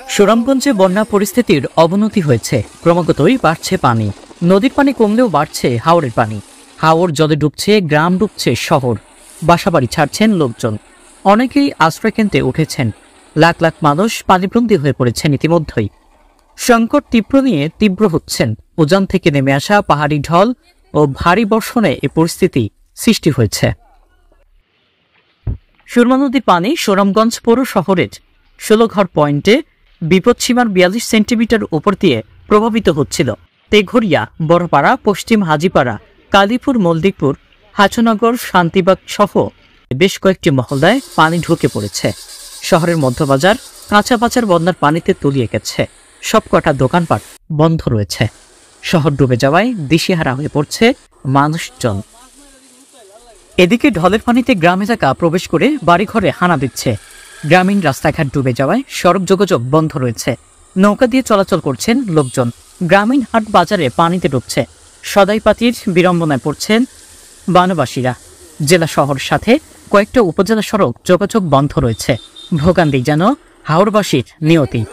সুনামগঞ্জে বন্যা পরিস্থিতির অবনতি হয়েছে, ক্রমাগতই বাড়ছে পানি। নদীর পানি কমলেও বাড়ছে হাওরের পানি। হাওর জলে ডুবছে গ্রাম, ডুবছে শহর। বাসাবাড়ি ছাড়ছেন লোকজন, অনেকেই আশ্রয়কেন্দ্রে উঠেছেন। লাখ লাখ মানুষ পানিবন্দী হয়ে পড়েছেন ইতিমধ্যেই। সংকট তীব্র হচ্ছেন। উজান থেকে নেমে আসা পাহাড়ি ঢল ও ভারী বর্ষণে এ পরিস্থিতি সৃষ্টি হয়েছে। সুরমা নদীর পানি সুনামগঞ্জ পৌর শহরের 16 ঘর পয়েন্টে বিপদসীমার 42 সেন্টিমিটার উপর দিয়ে প্রভাবিত হচ্ছিল। তেঘরিয়া, বড়পাড়া, পশ্চিম হাজিপাড়া, কালীপুর, মল্লিকপুর, হাছনগর, শান্তিবাগ সহ বেশ কয়েকটি মহল্লায় পানি ঢুকে পড়েছে। শহরের মধ্যবাজার, কাঁচা বাজার বন্যার পানিতে তলিয়ে গেছে। সবকটা দোকানপাট বন্ধ রয়েছে। শহর ডুবে যাওয়ায় দিশেহারা হয়ে পড়ছে মানুষজন। এদিকে ঢলের পানিতে গ্রাম এলাকা প্রবেশ করে বাড়িঘরে হানা দিচ্ছে। গ্রামীণ রাস্তাঘাট ডুবে যাওয়ায় সড়ক যোগাযোগ বন্ধ রয়েছে। নৌকা দিয়ে চলাচল করছেন লোকজন। গ্রামীণ হাট বাজারে পানিতে ডুবছে। সদাইপাতির বিড়ম্বনায় পড়ছেন বানবাসীরা। জেলা শহর সাথে কয়েকটা উপজেলা সড়ক যোগাযোগ বন্ধ রয়েছে। ভোগান্তি যেন হাওরবাসীর নিয়তি।